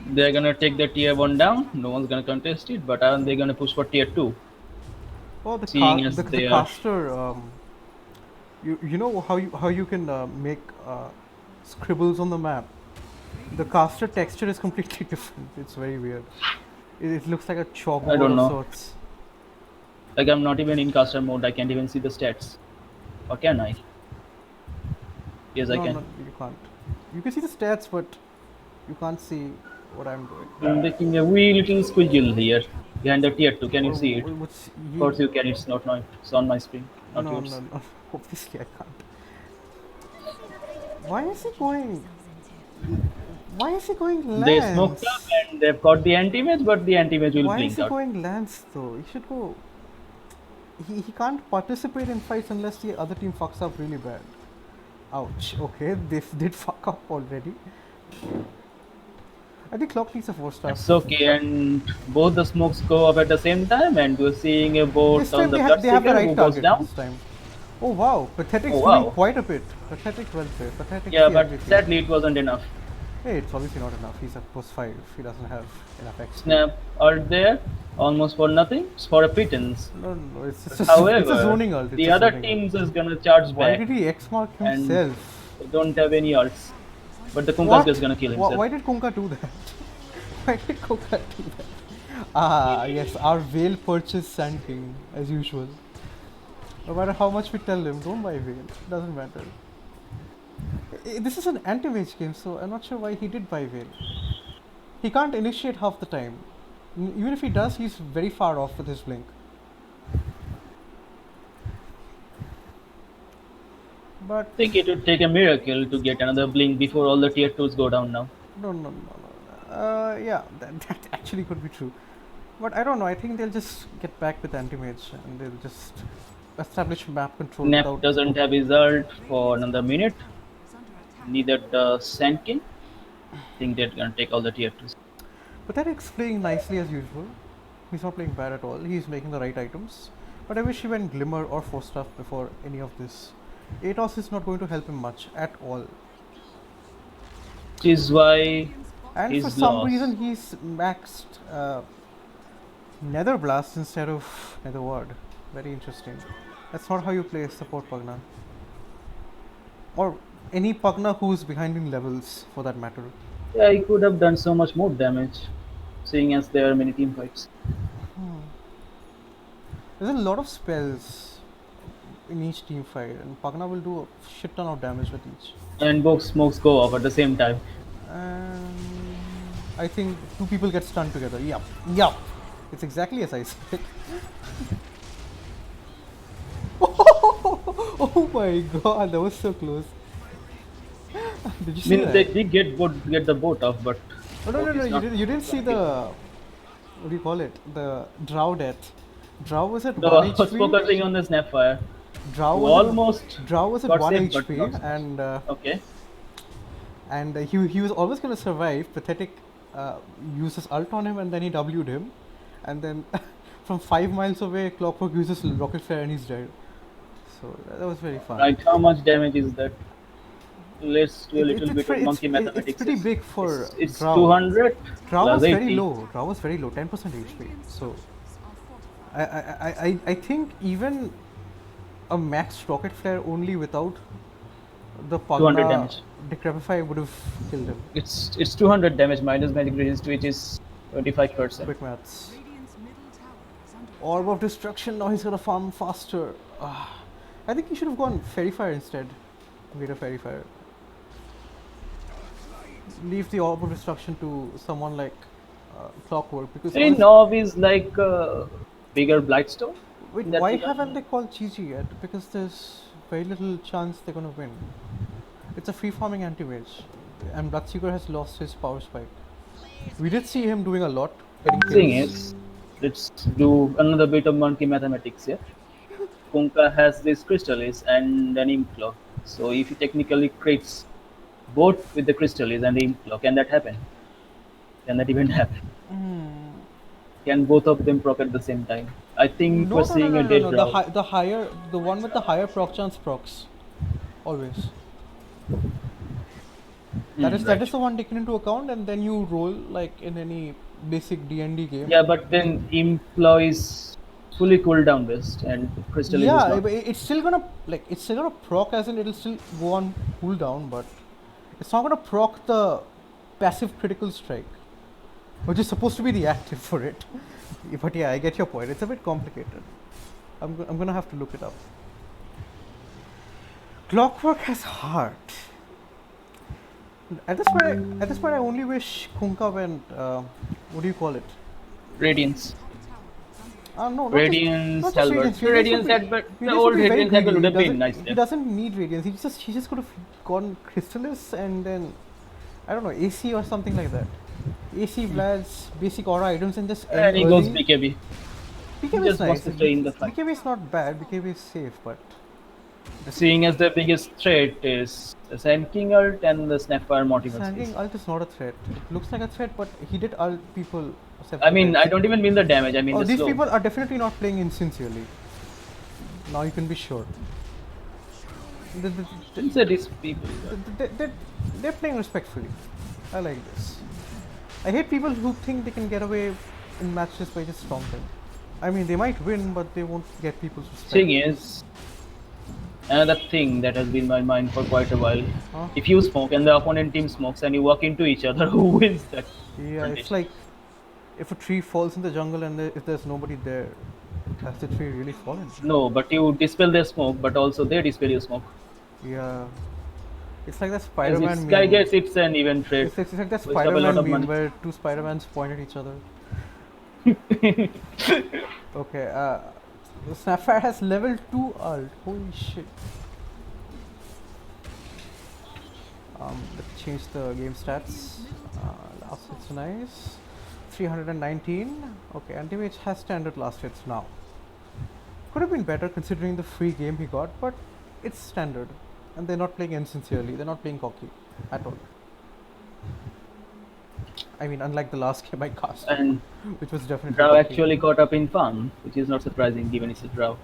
They're gonna take the tier 1 down. No one's gonna contest it, but aren't they gonna push for tier 2? Oh, the Seeing as the they are- caster. You know how you can make scribbles on the map. The caster texture is completely different. It's very weird. It looks like a chalkboard I don't of know. sorts. Like, I'm not even in caster mode. I can't even see the stats. Or can I? Yes, I No, can. no, you can't. You can see the stats, but you can't see what I'm doing. I'm making a wee little squiggle here behind the tier 2. Can you Or see it? what's Of course you can. It's not it's on my screen, not no, yours. no, no. Obviously, I can't. Why is he going? Why is he going Lance? They smoked up and they've got the anti-mage, but the anti-mage will Why is blink he out. going Lance though? He should go. He can't participate in fights unless the other team fucks up really bad. Ouch. Okay, they did fuck up already. I think Clock needs a 4-star. It's okay, and both the smokes go up at the same time, and we're seeing a boat This on time the they have the Bloodseeker right who goes target down. this time. Oh wow, Pathetic's Oh, doing wow. quite a bit. Pathetic well played. Pathetic. Yeah, the but MVP. sadly it wasn't enough. Hey, it's obviously not enough. He's at +5. He doesn't have enough XP. Snap ult there, almost for nothing. It's for a pittance. No, it's just However, it's a zoning ult. It's the a other zoning teams is gonna charge ult. Why back. did he X mark And- himself? They don't have any ults. But the Kunka's What? just gonna kill himself. Why did Kunka do that? Why did Kunka do that? Ah, yes, our Veil purchase Sand King, as usual. No matter how much we tell him, don't buy Veil. Doesn't matter. This is an anti-mage game, so I'm not sure why he did buy Veil. He can't initiate half the time. Even if he does, he's very far off with his blink. But I think it would take a miracle to get another blink before all the tier 2s go down now. no. Yeah, that actually could be true. But I don't know. I think they'll just get back with anti-mage and they'll just establish map control Nap without. doesn't have his ult for another minute. Neither does Sand King. I think they're gonna take all the tier 2s. But Eric's playing nicely as usual. He's not playing bad at all. He's making the right items. But I wish he went Glimmer or 4-stuff before any of this. Atos is not going to help him much at all. Which is why And he's for some lost. reason he's maxed Nether Blast instead of Nether Ward. Very interesting. That's not how you play support Pugna. Or any Pugna who's behind in levels for that matter. yeah, he could have done so much more damage, seeing as there are many team fights. There's a lot of spells in each team fight and Pugna will do a shit ton of damage with each. And both smokes go off at the same time. And I think 2 people get stunned together. Yup. It's exactly as I said. Oh my god, that was so close. Did you I see mean, that? they did get the boat off, but Oh, no, boat is not- you didn't see the what do you call it? The Drow death. Drow was at No, 1 I was HP. focusing on the Snapfire. Drow Who was almost Drow was at got 1 saved, but HP, not so much. and Okay. he was always gonna survive. Pathetic uses ult on him, and then he W'd him, and then from 5 miles away, Clockwork uses rocket flare, and he's dead. So that was very fun. Right, how much damage is that? Let's do a little bit of pretty- monkey it's mathematics. pretty big for It's Drow. 200 Drow plus was very 80. low. Drow was very low, 10% HP. So I think even a maxed rocket flare only without the 200 Pugna damage. Decrepify would have killed him. It's 200 damage minus magic resist, which is 25%. Quick maths. Orb of Destruction, now he's gonna farm faster. I think he should have gone Fairy Fire instead. Made a Fairy Fire. Leave the Orb of Destruction to someone like Clockwork, because Hey, honest- Nov is like bigger Blightstone. wait, that why regard? haven't they called GG yet? Because there's very little chance they're gonna win. It's a free farming anti-mage, and Bloodseeker has lost his power spike. We did see him doing a lot. Getting Thing kills. is, let's do another bit of monkey mathematics here. Kunkka has this Crystallis and an Implo. So if he technically creates both with the Crystallis and the Implo, can that happen? Can that even happen? Can both of them proc at the same time? I think we're seeing a dead no. Drow. The one with the higher proc chance procs, always. That is right. the one taken into account, and then you roll like in any basic D&D game. Yeah, but then Implo is fully cooldown based and Crystallis is Yeah, not. but it's still gonna proc, as in it'll still go on cooldown, but it's not gonna proc the passive critical strike, which is supposed to be the active for it. But yeah, I get your point. It's a bit complicated. I'm gonna have to look it up. Clockwork has heart. At this point, I only wish Kunkka went. What do you call it? Radiance. No, not Radiance, not just Halberd. Radiance. Radiance had, but the Radiance old would be very Radiance had greedy. would have He been doesn't- nice He there. doesn't need Radiance. He just could have gone Crystallis and then I don't know, AC or something like that. AC Vlad's basic aura items and just And he end goes early. BKB. BKB He is just wants nice. to stay in the fight. BKB is not bad. BKB is safe, but Seeing as the biggest threat is the Sand King ult and the Snapfire Mortimer's Sanding Fist. ult is not a threat. It looks like a threat, but he did ult people. I mean, several I don't even mean the damage, I mean Oh, the these slow. people are definitely not playing insincerely. Now you can be sure. They- they- Don't say these people. they're playing respectfully. I like this. I hate people who think they can get away in matches by just stomping. I mean, they might win, but they won't get people's respect. Thing is, another thing that has been in my mind for quite a while. Huh? If you smoke and the opponent team smokes and you walk into each other, who wins that? Yeah, it's confrontation? like if a tree falls in the jungle and if there's nobody there, has the tree really fallen? No, but you dispel their smoke, but also they dispel your smoke. Yeah. It's like that As Spider-Man if meme. Sky gets it's an even trade. It's like that Waste of a lot Spider-Man of meme money. where two Spider-Mans point at each other. Okay, the Snapfire has level 2 ult. Holy shit. Let's change the game stats. Last hits nice. 319. Okay, Anti-Mage has standard last hits now. Could have been better considering the free game he got, but it's standard. And they're not playing insincerely, they're not playing cocky at all. I mean, unlike the last game I cast, And which was definitely Drow cocky. actually caught up in farm, which is not surprising given it's a Drow.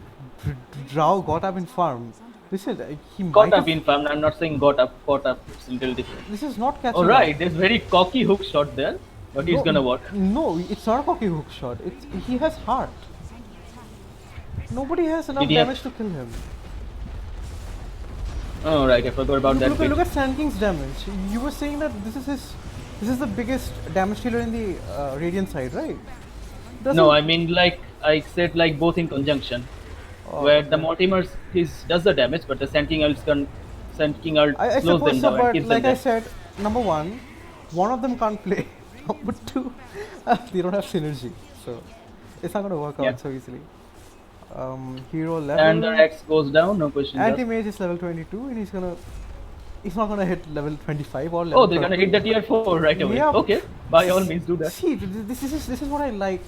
Drow got up in farm. This is he Caught might up in farm, I'm not saying got up, caught up, it's a little different. This is not catching. Alright, up. there's very cocky hook shot there, but it's No, gonna work. No, it's not a cocky hook shot. He has heart. Nobody has enough Did he have- damage to kill him. Oh right, I forgot about that Look bit. at Sand King's damage. You were saying that this is the biggest damage dealer in the Radiant side, right? No, I mean like I said like both in conjunction. Oh, Where the okay. Mortimer does the damage, but the Sand King ult I slows suppose them so, down and but keeps like them I there. said, number one of them can't play. Number two, they don't have synergy, so it's not gonna work Yeah. out so easily. Hero level. And the X goes down, no question. Anti-Mage is level 22 and he's gonna he's not gonna hit level 25 or level Oh, they're gonna 30. hit the tier 4 right away. Yeah. Okay, by all means do that. See, this is what I like.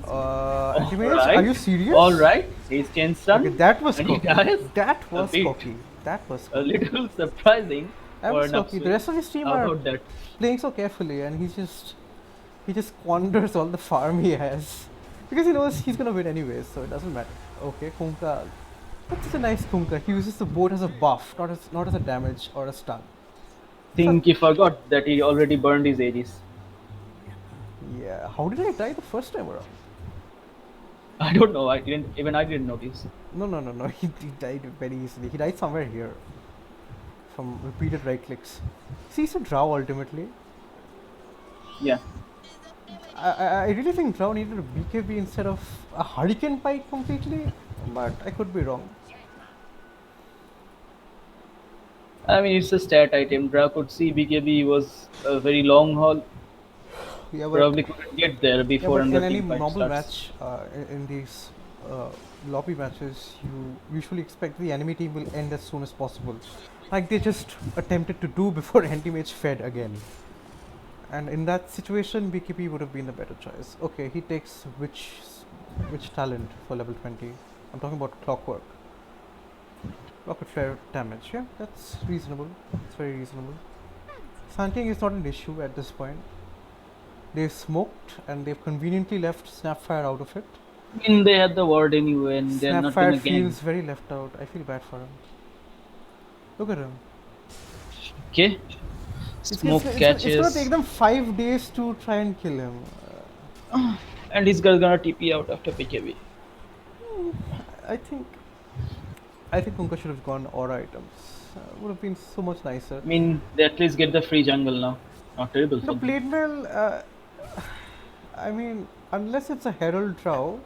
Anti-mage, are you serious? Alright, he's changed stun. Okay, that was and he cocky. dies. That was bit. cocky. That was A cocky. little surprising That for was an cocky. The upswing. rest of his team How are about that? playing so carefully, and he just squanders all the farm he has because he knows he's gonna win anyways, so it doesn't matter. Okay, Kunkka. That's such a nice Kunkka. He uses the boat as a buff, not as a damage or a stun. Think he forgot that he already burned his Aegis. Yeah. How did I die the first time around? I don't know. I didn't notice. No. He died very easily. He died somewhere here from repeated right clicks. See, it's a draw ultimately. Yeah. I really think Drow needed a BKB instead of a Hurricane Pike completely, but I could be wrong. I mean, it's a stat item. Dra could see BKB was a very long haul. Yeah, Probably couldn't get there yeah, before but in another any team fight normal starts. match, in these lobby matches, you usually expect the enemy team will end as soon as possible. Like they just attempted to do before anti-mage fed again. And in that situation, BKB would have been the better choice. Okay, he takes which talent for level 20? I'm talking about Clockwork. Rocket flare damage, yeah, that's reasonable. It's very reasonable. Sanking is not an issue at this point. They've smoked and they've conveniently left Snapfire out of it. I mean, they had the ward anyway, and they're not Snapfire gonna gang. feels very left out. I feel bad for him. Look at him. Okay. Smoke It's catches. gonna take them 5 days to try and kill him. And he's gonna TP out after BKB. I think Kunkka should have gone aura items. Would have been so much nicer. I mean, they at least get the free jungle now. Not terrible The for them. blade mail, I mean, unless it's a herald drow,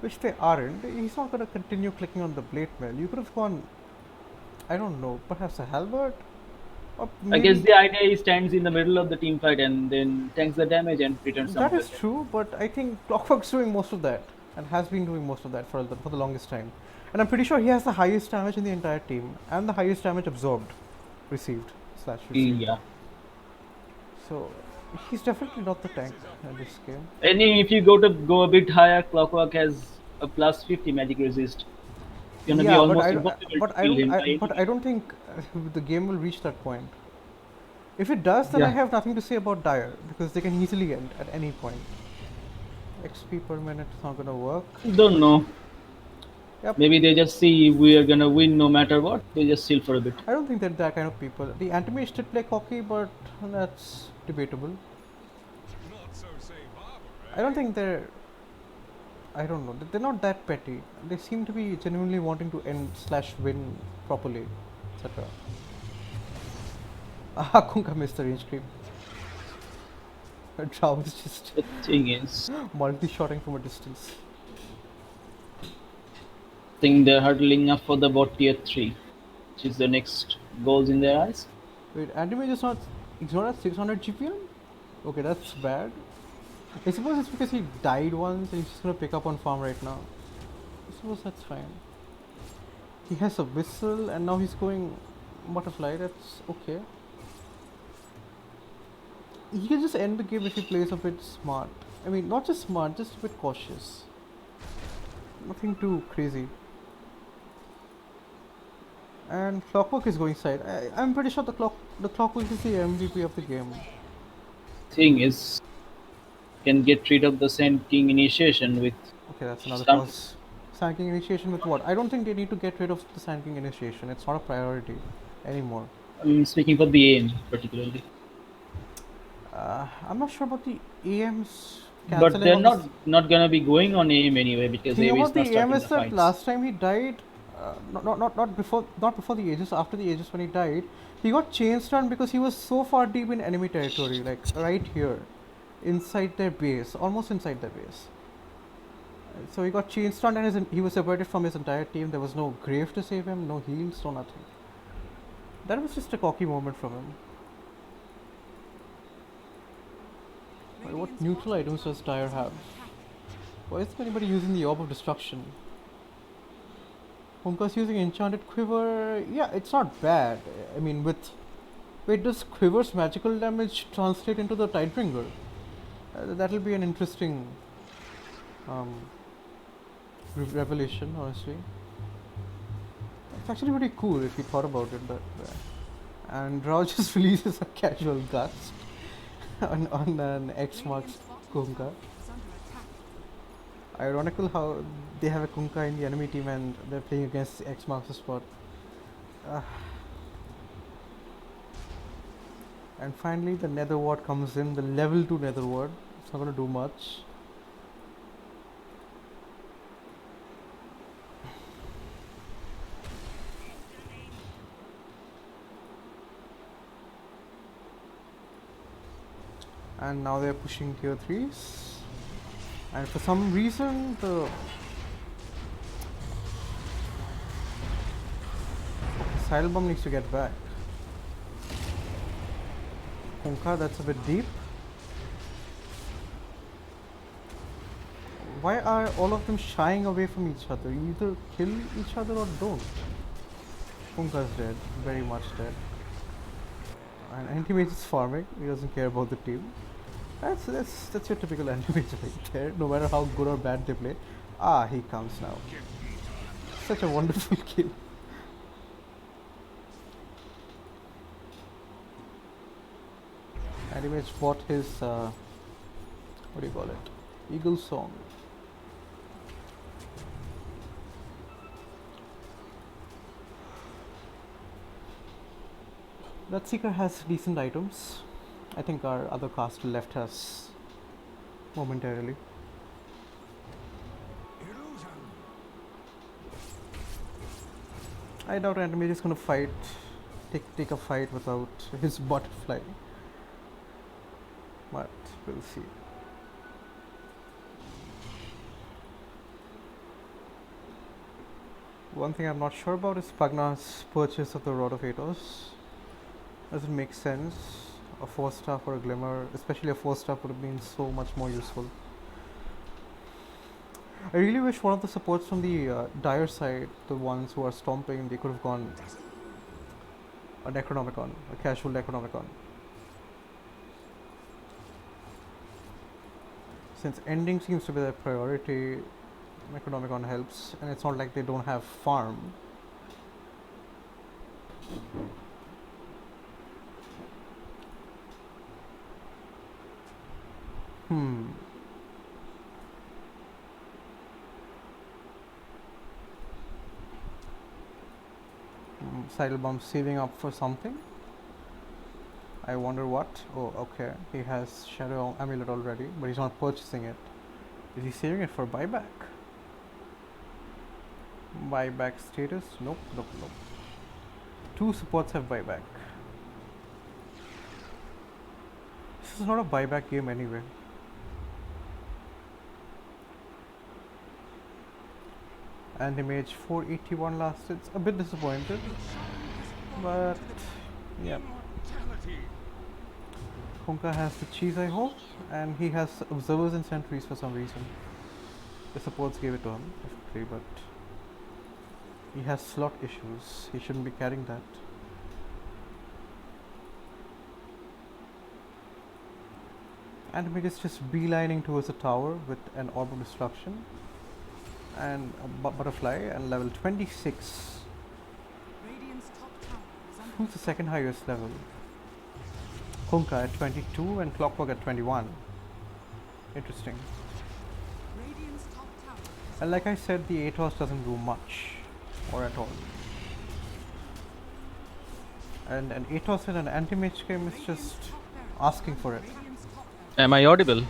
which they aren't, he's not gonna continue clicking on the blade mail. You could have gone, I don't know, perhaps a halberd, or I maybe guess the idea is stands in the middle of the team fight and then tanks the damage and returns some that of is it. true. But I think Clockwork's doing most of that and has been doing most of that for the longest time. And I'm pretty sure he has the highest damage in the entire team and the highest damage absorbed, received / received. Yeah. So he's definitely not the tank in this game. And if you go a bit higher, Clockwork has a plus 50 magic resist. It's gonna be Yeah, almost impossible to kill him. but I don't think the game will reach that point. If it does, then I Yeah. have nothing to say about Dire because they can easily end at any point. XP per minute is not gonna work. Don't know. Yep. Maybe they just see we are gonna win no matter what. They just chill for a bit. I don't think they're that kind of people. The Anti-Mage did play cocky, but that's debatable. I don't think they're. I don't know. They're not that petty. They seem to be genuinely wanting to end / win properly, etc. Kunkka missed the range creep. Drow is just The thing is, multi-shotting from a distance. I think they're hurdling up for the bot tier 3, which is the next goals in their eyes. Wait, Anti-Mage is not. He's not at 600 GPM? Okay, that's bad. I suppose it's because he died once and he's just gonna pick up on farm right now. I suppose that's fine. He has a whistle and now he's going butterfly, that's okay. He can just end the game if he plays a bit smart. I mean, not just smart, just a bit cautious. Nothing too crazy. And Clockwork is going side. I'm pretty sure the Clockwork is the MVP of the game. Thing is, can get rid of the Sand King initiation with Okay, that's another Stump. pause. Sand King initiation with what? I don't think they need to get rid of the Sand King initiation. It's not a priority anymore. I'm speaking for the aim particularly. I'm not sure about the AMs. But they're cancelling of not gonna be going on aim anyway because the. You aim know is what not the starting AM the is that fights. last time he died, not before the Aegis, after the Aegis when he died, he got chain stunned because he was so far deep in enemy territory, like right here, inside their base, almost inside their base. So he got chain stunned and he was separated from his entire team. There was no grave to save him, no heals, no nothing. That was just a cocky moment from him. What neutral items does Dire have? Why isn't anybody using the Orb of Destruction? Honka's using enchanted quiver. Yeah, it's not bad. I mean, with wait, does quiver's magical damage translate into the Tidebringer? That'll be an interesting um, revelation, honestly. It's actually pretty cool if you thought about it that way. And Rao just releases a casual gust on an X marks Kunkka. Ironical how they have a Kunkka in the enemy team and they're playing against X marks the spot. And finally the Nether Ward comes in, the level 2 Nether Ward. It's not going to do much. And now they're pushing tier 3s. And for some reason the Sidle Bomb needs to get back. Kunkka, that's a bit deep. Why are all of them shying away from each other? You either kill each other or don't. Kunkka's dead, very much dead. And Anti-Mage is farming, he doesn't care about the team. That's your typical Anti-Mage right there, no matter how good or bad they play. Ah, he comes now. Such a wonderful kill. Anti-Mage bought his, what do you call it? Eagle Song. That Seeker has decent items. I think our other cast left us momentarily. I doubt Anti-Mage is gonna fight, take a fight without his butterfly. But we'll see. One thing I'm not sure about is Pagna's purchase of the Rod of Atos. Doesn't make sense. A 4-star for a Glimmer, especially a 4-star would have been so much more useful. I really wish one of the supports from the dire side, the ones who are stomping, they could have gone a Necronomicon, a casual Necronomicon. Since ending seems to be their priority, Necronomicon helps, and it's not like they don't have farm. Sidle Bomb saving up for something. I wonder what. Oh, okay. He has Shadow Amulet already, but he's not purchasing it. Is he saving it for buyback? Buyback status? Nope, nope, nope. 2 supports have buyback. This is not a buyback game anyway. Anti-Mage 481 last. It's a bit disappointed, but yeah. Kunkka has the cheese, I hope, and he has observers and sentries for some reason. The supports gave it to him, definitely, but he has slot issues. He shouldn't be carrying that. Anti-Mage is just beelining towards the tower with an Orb of Destruction and a butterfly and level 26. Who's the second highest level? Kunkka at 22 and Clockwork at 21. Interesting. And like I said, the Atos doesn't do much or at all. And an Atos in an anti-mage game is just asking for it. Am I audible?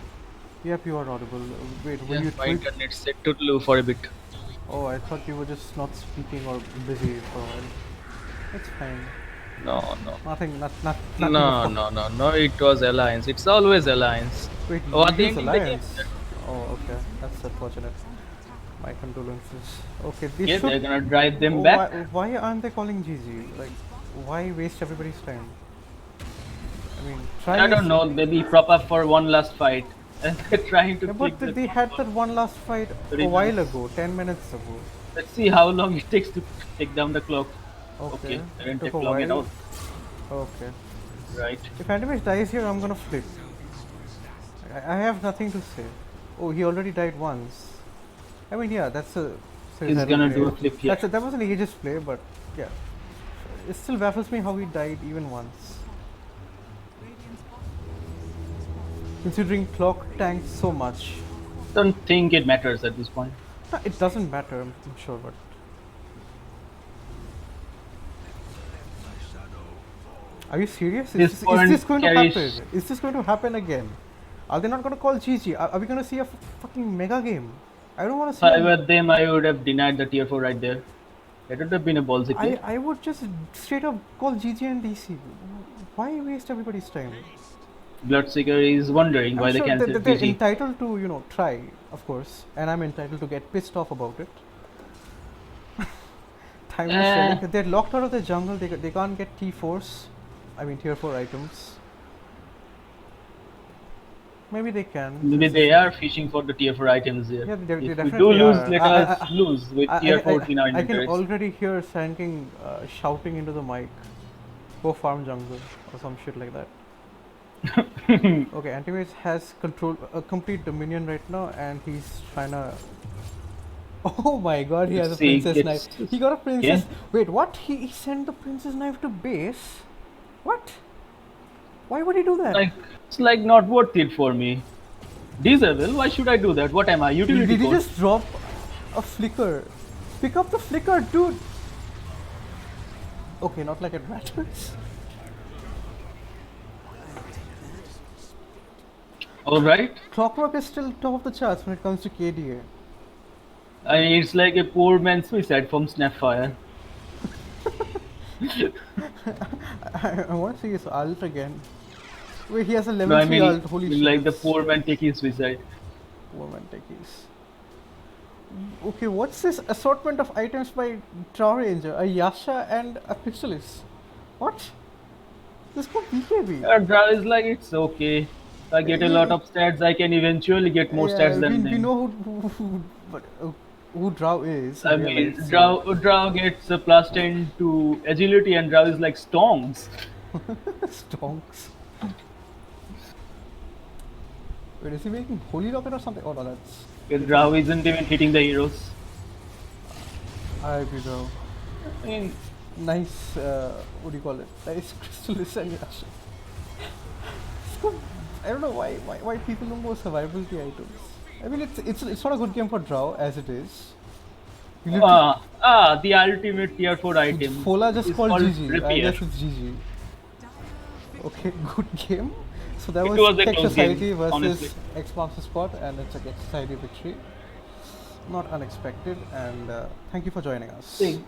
Yep, you are audible. Wait, will Yeah, you my tweet? internet set to low for a bit. Oh, I thought you were just not speaking or busy for a while. It's fine. No, no. Nothing, nothing. No, it was Alliance. It's always Alliance. Wait, Oh, at the use ending the game. Alliance. Oh, okay. That's unfortunate. My condolences. Okay, they Yeah, should. they're gonna drive them Oh, back. why aren't they calling GG? Like, why waste everybody's time? I mean, try. I don't know, maybe prop up for one last fight. and they're trying to Yeah, pick but the they had that one last fight a Very while nice. ago, 10 minutes ago. Let's see how long it takes to take down the clock. Okay, Okay, didn't took take a long at while. all. Okay. Right. If Antimage dies here, I'm gonna flip. I have nothing to say. Oh, he already died once. I mean, yeah, that's a. He's suicidal gonna play. do a flip here. That was an Aegis play, but yeah. It still baffles me how he died even once. Considering clock tanked so much. Don't think it matters at this point. No, it doesn't matter, I'm sure, but. Are you serious? This Is point this going to carries- happen? Is this going to happen again? Are they not going to call GG? Are we going to see a fucking mega game? I don't want to If see. I were them, I would have denied the tier 4 right there. That would have been a ballsy play. I would just straight up call GG and DC. Why waste everybody's time? Bloodseeker is wondering why I'm they sure cancelled they're PG. entitled to, try, of course, and I'm entitled to get pissed off about it. Time is telling. They're locked out of the jungle. They can't get T4s. I mean tier 4 items. Maybe they can. Maybe they are fishing for the tier 4 items here. Yeah, they If we do definitely lose, are. let us lose with tier 4 in our I can inventories. already hear Sandking shouting into the mic, "Go farm jungle" or some shit like that. Okay, Antimage has complete dominion right now, and he's trying to. Oh my god, he has a Let's see, princess gets- knife. He got a princess. Yeah. Wait, what? He sent the princess knife to base? What? Why would he do that? It's like not worth it for me. Disable? Why should I do that? What am I? Utility Did he code? just drop a flicker? Pick up the flicker, dude! Okay, not like it matters. Alright. Clockwork is still top of the charts when it comes to KDA. I mean, it's like a poor man's suicide from Snapfire. I want to see his ult again. Wait, he has a No, level I 3 mean, ult, holy shit. like the it's- poor man taking suicide. Woman techies. Okay, what's this assortment of items by Drow Ranger? A Yasha and a Crystallis. What? This got BKB. Drow is like, it's okay. If I get a lot of stats, I can eventually get more stats than we them. know who Drow is. I we mean, realize, so- Drow gets a plus 10 to agility, and Drow is like stonks. Stonks. Wait, is he making holy rocket or something? Oh no, that's. Drow isn't even hitting the heroes. I agree, Drow. I mean, Nice, what do you call it? Nice Crystallis and Yasha. I don't know why people don't go survivability items. I mean, it's not a good game for Drow as it is. You literally- the ultimate tier 4 item. Fola just is called GG. I Rapier. guess it's GG. Okay, good game. So that It was was a Tech close Society game, versus honestly. X marks the spot, and it's a Tech Society victory. Not unexpected, and thank you for joining us. See,